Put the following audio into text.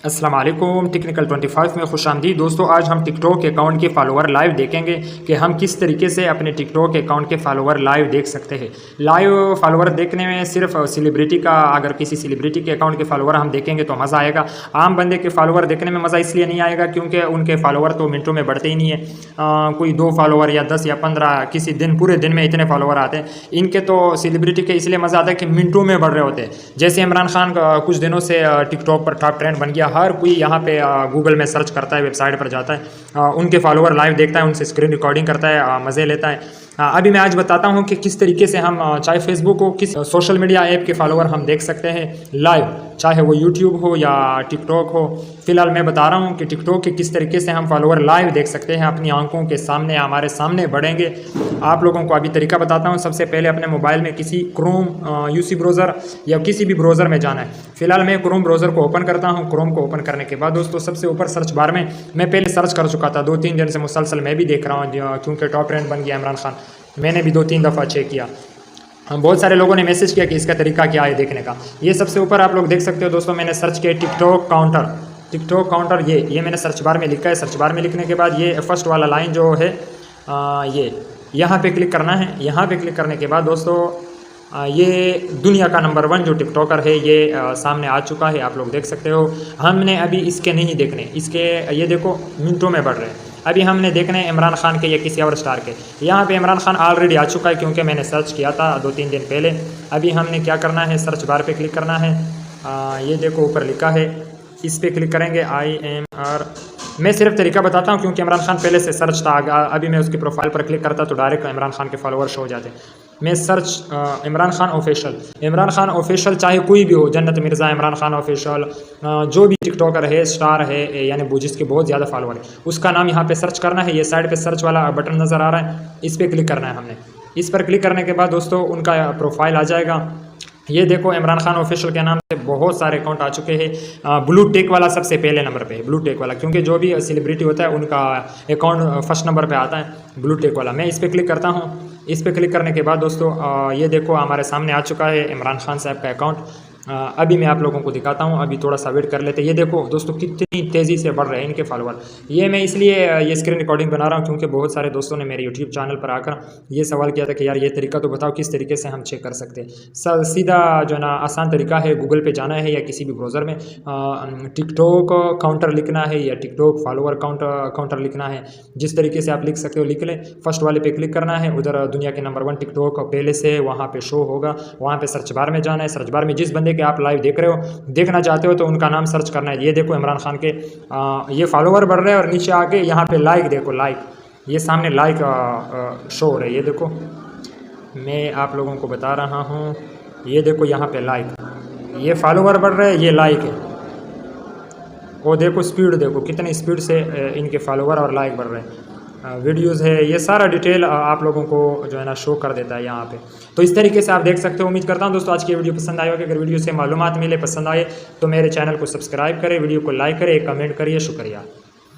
अस्सलाम वालेकुम। टेक्निकल 25 में खुशामदीद दोस्तों। आज हम टिकटॉक अकाउंट के फॉलोअर लाइव देखेंगे कि हम किस तरीके से अपने टिकटॉक अकाउंट के फॉलोअर लाइव देख सकते हैं। लाइव फॉलोअर देखने में सिर्फ सेलिब्रिटी का, अगर किसी सेलिब्रिटी के अकाउंट के फॉलोअर हम देखेंगे तो मज़ा आएगा। आम बंदे के फॉलोअर देखने में मज़ा इसलिए नहीं आएगा क्योंकि उनके फॉलोअर तो मिनटों में बढ़ते ही नहीं है। कोई 2 फॉलोअर या 10 या 15 किसी दिन, पूरे दिन में इतने फॉलोअर आते हैं। इनके तो सेलिब्रिटी के इसलिए मज़ा आता है कि मिनटों में बढ़ रहे होते हैं। जैसे इमरान खान कुछ दिनों से टिकटॉक पर टॉप ट्रेंड बन गया। हर कोई यहाँ पे गूगल में सर्च करता है, वेबसाइट पर जाता है, उनके फॉलोअर लाइव देखता है, उनसे स्क्रीन रिकॉर्डिंग करता है, मज़े लेता है। अभी मैं आज बताता हूँ कि किस तरीके से हम चाहे फेसबुक हो, किस सोशल मीडिया ऐप के फॉलोअर हम देख सकते हैं लाइव, चाहे वो यूट्यूब हो या टिकटॉक हो। फिलहाल मैं बता रहा हूँ कि टिकटॉक के किस तरीके से हम फॉलोअर लाइव देख सकते हैं, अपनी आंखों के सामने, हमारे सामने बढ़ेंगे। आप लोगों को अभी तरीका बताता हूँ। सबसे पहले अपने मोबाइल में किसी क्रोम यूसी ब्राउज़र या किसी भी ब्राउज़र में जाना है। फिलहाल मैं क्रोम ब्राउज़र को ओपन करता हूँ। क्रोम को ओपन करने के बाद दोस्तों सबसे ऊपर सर्च बार में मैं पहले सर्च कर चुका था, 2-3 दिन से मुसलसल मैं भी देख रहा हूँ क्योंकि टॉप ट्रेंड बन गया इमरान खान। मैंने भी 2-3 दफ़ा चेक किया। बहुत सारे लोगों ने मैसेज किया कि इसका तरीका क्या है देखने का। ये सबसे ऊपर आप लोग देख सकते हो दोस्तों, मैंने सर्च किया टिकटॉक काउंटर। टिकटॉक काउंटर ये मैंने सर्च बार में लिखा है। सर्च बार में लिखने के बाद ये फर्स्ट वाला लाइन जो है ये यहाँ पे क्लिक करना है। यहाँ पे क्लिक करने के बाद दोस्तों ये दुनिया का नंबर 1 जो टिकटॉकर है ये सामने आ चुका है, आप लोग देख सकते हो। हमने अभी इसके नहीं देखने, इसके ये देखो मिनटों में बढ़ रहे हैं। अभी हमने देखने इमरान खान के या किसी और स्टार के। यहाँ पे इमरान खान ऑलरेडी आ चुका है क्योंकि मैंने सर्च किया था 2-3 दिन पहले। अभी हमने क्या करना है, सर्च बार पे क्लिक करना है। ये देखो ऊपर लिखा है, इस पर क्लिक करेंगे IMR। मैं सिर्फ तरीका बताता हूँ क्योंकि इमरान खान पहले से सर्च था। अभी मैं उसकी प्रोफाइल पर क्लिक करता तो डायरेक्ट इमरान खान के फॉलोअर शो हो जाते। मैं सर्च इमरान खान ऑफिशियल चाहे कोई भी हो, जन्नत मिर्ज़ा, इमरान खान ऑफिशियल, जो भी टिकटॉकर है, स्टार है, यानी वो जिसके बहुत ज़्यादा फॉलोअर है, उसका नाम यहाँ पे सर्च करना है। ये साइड पे सर्च वाला बटन नज़र आ रहा है, इस पर क्लिक करना है हमने। इस पर क्लिक करने के बाद दोस्तों उनका प्रोफाइल आ जाएगा। ये देखो इमरान खान ऑफिशियल के नाम से बहुत सारे अकाउंट आ चुके हैं। ब्लू टिक वाला सबसे पहले नंबर पे है, ब्लू टिक वाला, क्योंकि जो भी सेलिब्रिटी होता है उनका अकाउंट फर्स्ट नंबर पे आता है, ब्लू टिक वाला। मैं इस पर क्लिक करता हूँ। इस पर क्लिक करने के बाद दोस्तों ये देखो हमारे सामने आ चुका है इमरान खान साहब का अकाउंट। अभी मैं आप लोगों को दिखाता हूँ, अभी थोड़ा सा वेट कर लेते हैं। ये देखो दोस्तों कितनी तेज़ी से बढ़ रहे हैं इनके फॉलोअर। ये मैं इसलिए ये स्क्रीन रिकॉर्डिंग बना रहा हूँ क्योंकि बहुत सारे दोस्तों ने मेरे यूट्यूब चैनल पर आकर ये सवाल किया था कि यार ये तरीका तो बताओ किस तरीके से हम चेक कर सकते हैं। सीधा जो ना आसान तरीका है, गूगल पे जाना है या किसी भी ब्राउज़र में टिकटॉक काउंटर लिखना है या टिकटॉक फॉलोअर काउंटर लिखना है। जिस तरीके से आप लिख सकते हो लिख लें। फर्स्ट वाले पे क्लिक करना है, उधर दुनिया के नंबर 1 टिकटॉक पहले से वहाँ पे शो होगा। वहाँ पे सर्च बार में जाना है। सर्च बार में जिस बंदे के आप लाइव देख रहे हो, देखना चाहते हो तो उनका नाम सर्च करना है। ये देखो इमरान खान के ये फॉलोअर बढ़ रहे हैं और नीचे आके यहाँ पे लाइक देखो, लाइक ये सामने लाइक शो हो रहा है। ये देखो मैं आप लोगों को बता रहा हूँ, ये देखो यहाँ पे लाइक, ये फॉलोअर बढ़ रहे हैं, ये लाइक है। वो देखो स्पीड, देखो कितनी स्पीड से इनके फॉलोअर और लाइक बढ़ रहे हैं। वीडियोज़ है, ये सारा डिटेल आप लोगों को जो है ना शो कर देता है यहाँ पे। तो इस तरीके से आप देख सकते हो। उम्मीद करता हूँ दोस्तों आज की वीडियो पसंद आई होगी। अगर वीडियो से मालूमात मिले, पसंद आए तो मेरे चैनल को सब्सक्राइब करें, वीडियो को लाइक करें, कमेंट करिए। शुक्रिया।